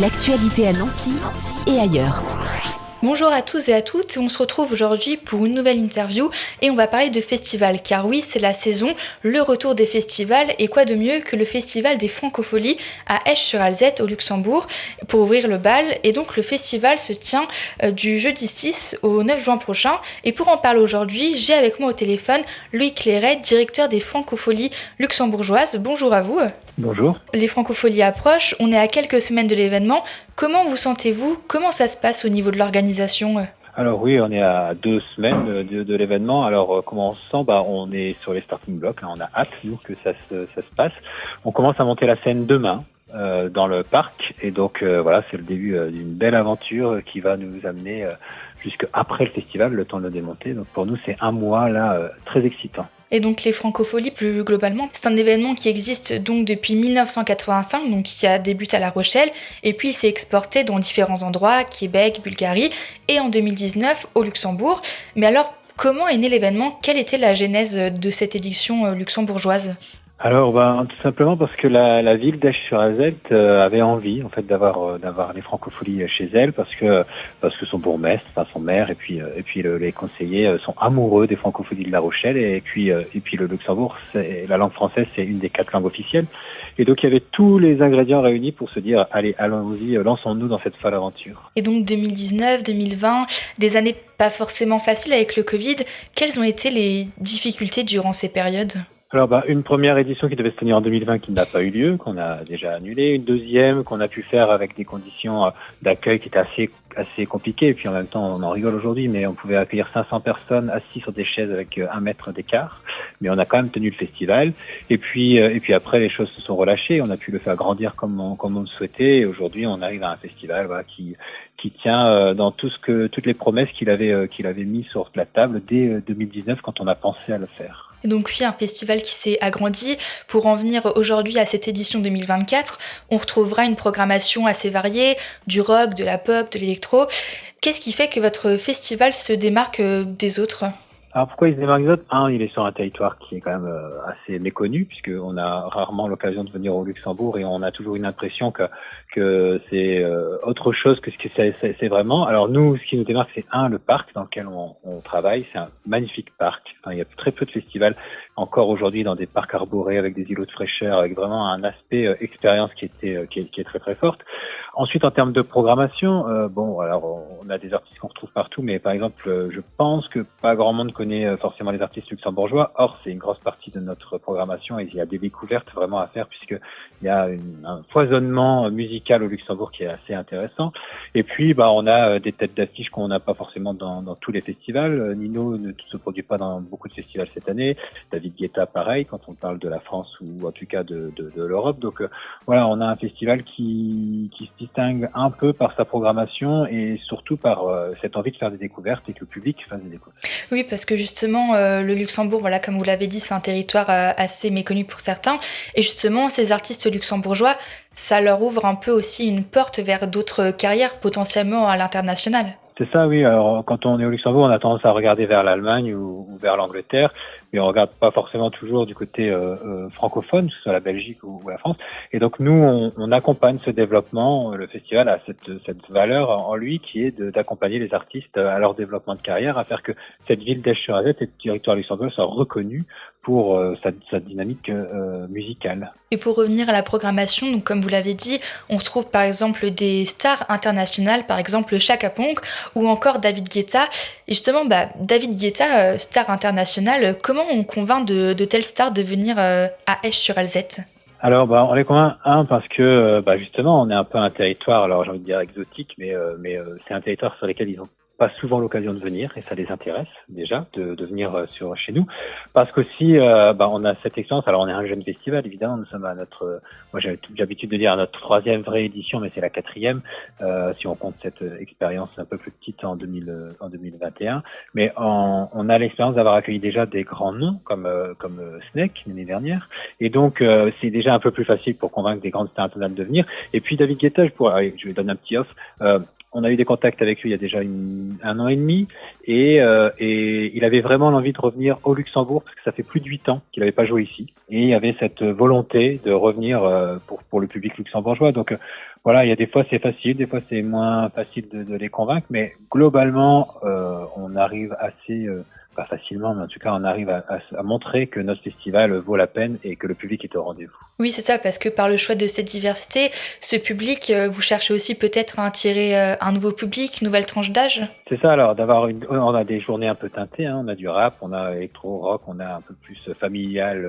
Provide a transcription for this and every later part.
L'actualité à Nancy et ailleurs. Bonjour à tous et à toutes, on se retrouve aujourd'hui pour une nouvelle interview et on va parler de festival car oui, c'est la saison, le retour des festivals et quoi de mieux que le festival des Francopholies à Esch-sur-Alzette au Luxembourg pour ouvrir le bal et donc le festival se tient du jeudi 6 au 9 juin prochain et pour en parler aujourd'hui, j'ai avec moi au téléphone Louis Clairet, directeur des Francopholies luxembourgeoises. Bonjour à vous. Bonjour. Les Francopholies approchent, on est à quelques semaines de l'événement. Comment vous sentez-vous ? Comment ça se passe au niveau de l'organisation ? Alors oui, on est à 2 semaines de l'événement. Alors comment on se sent ? On est sur les starting blocks. On a hâte, nous, que ça se passe. On commence à monter la scène demain dans le parc. Et donc voilà, c'est le début d'une belle aventure qui va nous amener jusqu'après le festival, le temps de le démonter. Donc pour nous, c'est un mois là très excitant. Et donc les Francopholies plus globalement, c'est un événement qui existe donc depuis 1985, donc qui a débuté à La Rochelle, et puis il s'est exporté dans différents endroits, Québec, Bulgarie, et en 2019 au Luxembourg. Mais alors, comment est né l'événement ? Quelle était la genèse de cette édition luxembourgeoise ? Alors, tout simplement parce que la ville d'Esch-sur-Alzette avait envie, en fait, d'avoir les Francopholies chez elle, parce que son bourgmestre, son maire, et puis les conseillers sont amoureux des Francopholies de La Rochelle, et puis le Luxembourg, la langue française, c'est une des 4 langues officielles, et donc il y avait tous les ingrédients réunis pour se dire, allez, allons-y, lançons-nous dans cette folle aventure. Et donc 2019, 2020, des années pas forcément faciles avec le Covid. Quelles ont été les difficultés durant ces périodes ? Alors, une première édition qui devait se tenir en 2020 qui n'a pas eu lieu, qu'on a déjà annulée. Une deuxième qu'on a pu faire avec des conditions d'accueil qui étaient assez compliquées. Et puis en même temps, on en rigole aujourd'hui, mais on pouvait accueillir 500 personnes assises sur des chaises avec 1 mètre d'écart. Mais on a quand même tenu le festival. Et puis après, les choses se sont relâchées. On a pu le faire grandir comme on le souhaitait. Et aujourd'hui, on arrive à un festival qui tient dans toutes les promesses qu'il avait mis sur la table dès 2019 quand on a pensé à le faire. Et donc oui, un festival qui s'est agrandi. Pour en venir aujourd'hui à cette édition 2024, on retrouvera une programmation assez variée, du rock, de la pop, de l'électro. Qu'est-ce qui fait que votre festival se démarque des autres ? Alors pourquoi il se démarque des autres ? Il est sur un territoire qui est quand même assez méconnu, puisqu'on a rarement l'occasion de venir au Luxembourg et on a toujours une impression que c'est autre chose que ce que c'est vraiment. Alors nous, ce qui nous démarque, c'est le parc dans lequel on travaille. C'est un magnifique parc. Il y a très peu de festivals encore aujourd'hui dans des parcs arborés avec des îlots de fraîcheur, avec vraiment un aspect expérience qui est très très forte. Ensuite, en termes de programmation, alors on a des artistes qu'on retrouve partout, mais par exemple, je pense que pas grand monde connaît forcément les artistes luxembourgeois. Or, c'est une grosse partie de notre programmation et il y a des découvertes vraiment à faire puisque il y a un foisonnement musical au Luxembourg qui est assez intéressant. Et puis, on a des têtes d'affiche qu'on n'a pas forcément dans tous les festivals. Nino ne se produit pas dans beaucoup de festivals cette année. David Guetta, pareil, quand on parle de la France ou en tout cas de l'Europe. Donc, voilà, on a un festival qui se distingue un peu par sa programmation et surtout par cette envie de faire des découvertes et que le public fasse des découvertes. Oui, parce que justement, le Luxembourg, voilà, comme vous l'avez dit, c'est un territoire assez méconnu pour certains. Et justement, ces artistes luxembourgeois, ça leur ouvre un peu aussi une porte vers d'autres carrières potentiellement à l'international. C'est ça, oui. Alors, quand on est au Luxembourg, on a tendance à regarder vers l'Allemagne ou vers l'Angleterre, mais on regarde pas forcément toujours du côté francophone, que ce soit la Belgique ou la France. Et donc, nous, on accompagne ce développement. Le festival a cette valeur en lui qui est d'accompagner les artistes à leur développement de carrière, à faire que cette ville d'Esch-sur-Alzette et le territoire luxembourgeois soit reconnu pour sa dynamique musicale. Et pour revenir à la programmation, donc comme vous l'avez dit, on retrouve par exemple des stars internationales, par exemple Chaka Ponk ou encore David Guetta. Et justement, David Guetta, star internationale, comment on convainc de telles stars de venir à Esch-sur-Alzette ? Alors, on les convainc, parce que justement, on est un peu un territoire, alors j'ai envie de dire exotique, mais c'est un territoire sur lequel ils ont pas souvent l'occasion de venir et ça les intéresse déjà de venir chez nous parce qu'aussi on a cette expérience. Alors on est un jeune festival évidemment, nous sommes à moi j'ai l'habitude de dire à notre 3e vraie édition, mais c'est la 4e si on compte cette expérience un peu plus petite en 2021, mais on a l'expérience d'avoir accueilli déjà des grands noms comme Snake l'année dernière et donc c'est déjà un peu plus facile pour convaincre des grandes stars internationales de venir. Et puis David Guetta, je lui donne un petit off. On a eu des contacts avec lui il y a déjà 1 an et demi et il avait vraiment l'envie de revenir au Luxembourg parce que ça fait plus de 8 ans qu'il n'avait pas joué ici et il y avait cette volonté de revenir pour le public luxembourgeois. Donc Voilà, il y a des fois c'est facile, des fois c'est moins facile de les convaincre, mais globalement, on arrive assez, pas facilement, mais en tout cas, on arrive à montrer que notre festival vaut la peine et que le public est au rendez-vous. Oui, c'est ça, parce que par le choix de cette diversité, ce public, vous cherchez aussi peut-être à attirer un nouveau public, une nouvelle tranche d'âge? C'est ça, alors on a des journées un peu teintées, hein, on a du rap, on a électro-rock, on a un peu plus familial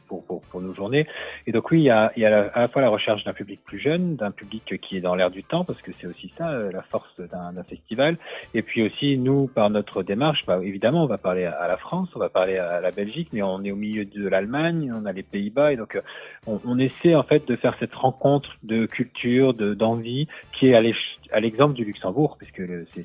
pour nos journées. Et donc oui, il y a à la fois la recherche d'un public plus jeune, d'un public qui est dans l'air du temps, parce que c'est aussi ça, la force d'un festival. Et puis aussi, nous, par notre démarche, évidemment, on va parler à la France, on va parler à la Belgique, mais on est au milieu de l'Allemagne, on a les Pays-Bas, et donc on essaie en fait de faire cette rencontre de culture, d'envie, qui est à l'exemple du Luxembourg, puisque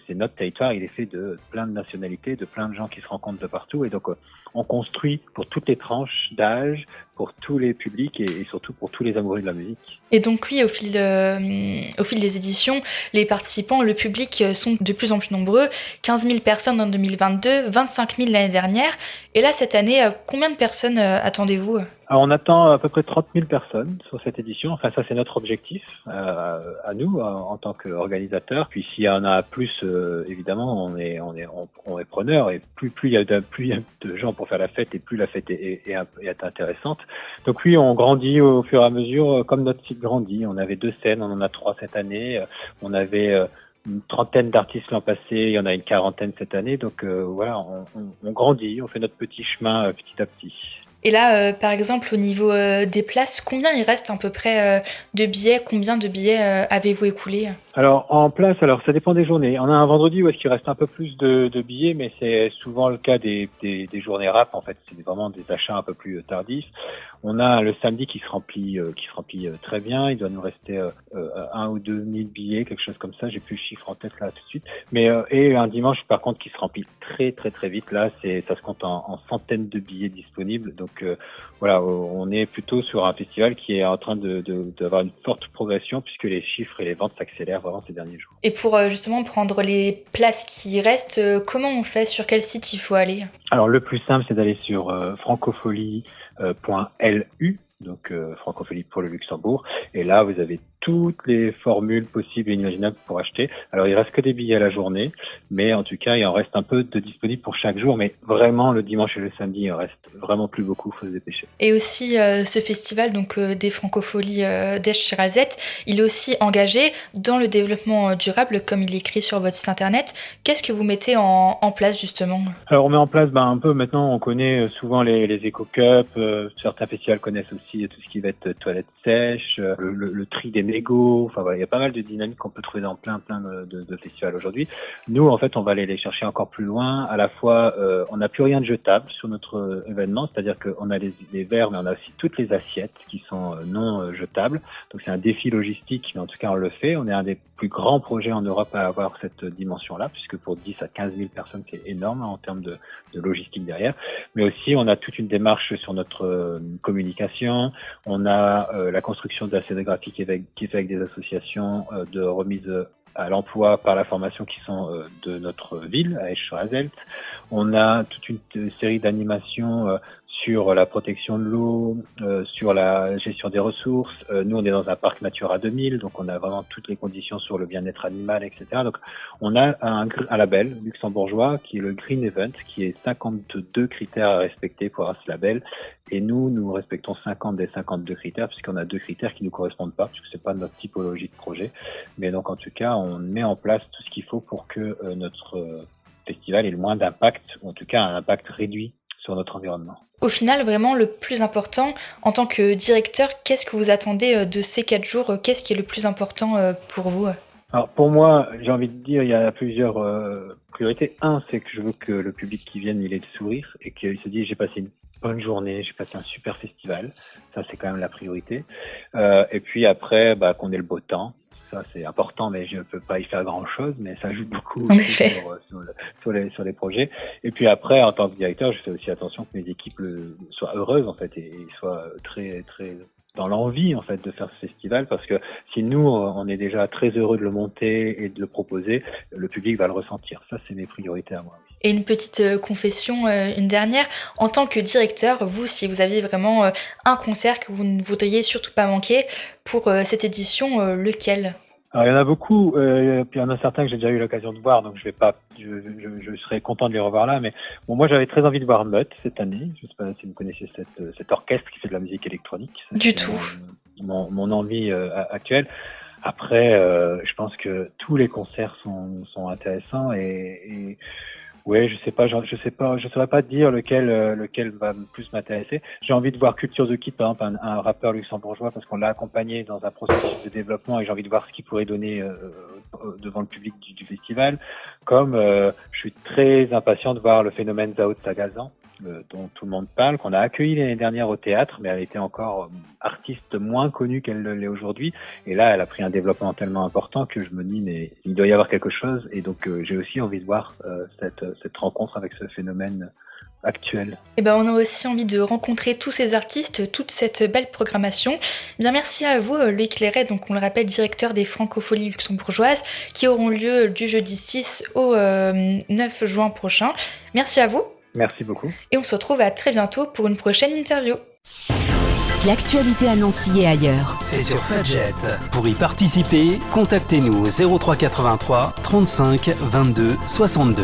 c'est notre territoire, il est fait de plein de nationalités, de plein de gens qui se rencontrent de partout, et donc on construit pour toutes les tranches d'âge, pour tous les publics et surtout pour tous les amoureux de la musique. Et donc oui, au fil des éditions, les participants, le public sont de plus en plus nombreux. 15 000 personnes en 2022, 25 000 l'année dernière. Et là, cette année, combien de personnes attendez-vous ? Alors, on attend à peu près 30 000 personnes sur cette édition. Enfin, ça, c'est notre objectif à nous en tant qu'organisateurs. Puis, s'il y en a plus, évidemment, on est preneur. Et plus il y a de gens pour faire la fête, et plus la fête est intéressante. Donc oui, on grandit au fur et à mesure, comme notre site grandit. On avait 2 scènes, on en a 3 cette année. On avait une trentaine d'artistes l'an passé, il y en a une quarantaine cette année. Donc voilà, on grandit, on fait notre petit chemin petit à petit. Et là, par exemple, au niveau des places, combien il reste à peu près de billets? Combien de billets avez-vous écoulé? Alors, en place, ça dépend des journées. On a un vendredi où est-ce qu'il reste un peu plus de billets, mais c'est souvent le cas des journées rap, en fait. C'est vraiment des achats un peu plus tardifs. On a le samedi qui se remplit très bien. Il doit nous rester 1 ou 2 000 billets, quelque chose comme ça. J'ai plus le chiffre en tête là tout de suite. Mais et un dimanche, par contre, qui se remplit très très très vite. Là, ça se compte en centaines de billets disponibles. Donc voilà, on est plutôt sur un festival qui est en train d'avoir une forte progression puisque les chiffres et les ventes s'accélèrent vraiment ces derniers jours. Et pour justement prendre les places qui restent, comment on fait? Sur quel site il faut aller? Alors le plus simple, c'est d'aller sur francopholie.lu, donc Francophonie pour le Luxembourg. Et là, vous avez toutes les formules possibles et inimaginables pour acheter. Alors, il reste que des billets à la journée, mais en tout cas, il en reste un peu de disponible pour chaque jour. Mais vraiment, le dimanche et le samedi, il en reste vraiment plus beaucoup. Il faut se dépêcher. Et aussi, ce festival donc des Francopholies d'Esch-sur-Alzette, il est aussi engagé dans le développement durable, comme il est écrit sur votre site internet. Qu'est-ce que vous mettez en place, justement? Alors, on met en place un peu, maintenant, on connaît souvent les éco-cups. Certains festivals connaissent aussi tout ce qui va être toilettes sèches, le tri des mégots. Enfin, voilà, il y a pas mal de dynamiques qu'on peut trouver dans plein de festivals aujourd'hui. Nous, en fait, on va aller les chercher encore plus loin. À la fois, on n'a plus rien de jetable sur notre événement, c'est-à-dire qu'on a les verres, mais on a aussi toutes les assiettes qui sont non jetables. Donc, c'est un défi logistique, mais en tout cas, on le fait. On est un des plus grands projets en Europe à avoir cette dimension-là, puisque pour 10 à 15 000 personnes, c'est énorme en termes de logistique derrière. Mais aussi, on a toute une démarche sur notre communication. On a la construction de la scénographie qui est faite avec des associations de remise à l'emploi par la formation qui sont de notre ville, à Esch-sur-Alzette. On a toute une série d'animations sur la protection de l'eau, sur la gestion des ressources. Nous, on est dans un parc Natura 2000, donc on a vraiment toutes les conditions sur le bien-être animal, etc. Donc, on a un label luxembourgeois qui est le Green Event, qui est 52 critères à respecter pour avoir ce label. Et nous respectons 50 des 52 critères, puisqu'on a 2 critères qui ne nous correspondent pas, puisque c'est pas notre typologie de projet. Mais donc, en tout cas, on met en place tout ce qu'il faut pour que notre festival ait le moins d'impact, ou en tout cas un impact réduit sur notre environnement. Au final, vraiment, le plus important, en tant que directeur, qu'est-ce que vous attendez de ces 4 jours? Qu'est-ce qui est le plus important pour vous? Alors pour moi, j'ai envie de dire, il y a plusieurs priorités. Un, c'est que je veux que le public qui vienne, il ait le sourire et qu'il se dise j'ai passé une bonne journée, j'ai passé un super festival. Ça, c'est quand même la priorité. Et puis après, qu'on ait le beau temps. Ça, c'est important, mais je ne peux pas y faire grand-chose, mais ça ajoute beaucoup sur les projets. Et puis après, en tant que directeur, je fais aussi attention que mes équipes soient heureuses, en fait, et soient très, très dans l'envie en fait de faire ce festival, parce que si nous on est déjà très heureux de le monter et de le proposer, le public va le ressentir. Ça, c'est mes priorités à moi. Oui. Et une petite confession, une dernière. En tant que directeur, vous, si vous aviez vraiment un concert que vous ne voudriez surtout pas manquer pour cette édition, lequel ? Alors, il y en a beaucoup, puis il y en a certains que j'ai déjà eu l'occasion de voir, donc je serais content de les revoir là, mais bon, moi j'avais très envie de voir Mutt cette année. Je sais pas si vous connaissez cet orchestre qui fait de la musique électronique. Du tout. Mon envie actuelle. Après, je pense que tous les concerts sont intéressants et ouais, je saurais pas dire lequel va plus m'intéresser. J'ai envie de voir Culture The Kid, par exemple, un rappeur luxembourgeois, parce qu'on l'a accompagné dans un processus de développement et j'ai envie de voir ce qu'il pourrait donner devant le public du festival. Comme je suis très impatient de voir le phénomène Zao de Sagazan, dont tout le monde parle, qu'on a accueilli l'année dernière au théâtre, mais elle était encore artiste moins connue qu'elle l'est aujourd'hui. Et là, elle a pris un développement tellement important que je me dis, mais il doit y avoir quelque chose. Et donc, j'ai aussi envie de voir cette rencontre avec ce phénomène actuel. Et ben, on a aussi envie de rencontrer tous ces artistes, toute cette belle programmation. Bien, merci à vous, Loïc Léret, donc on le rappelle, directeur des Francopholies luxembourgeoises, qui auront lieu du jeudi 6 au 9 juin prochain. Merci à vous. Merci beaucoup. Et on se retrouve à très bientôt pour une prochaine interview. L'actualité à Nancy et ailleurs. C'est sur Fudget. Pour y participer, contactez-nous au 03 83 35 22 62.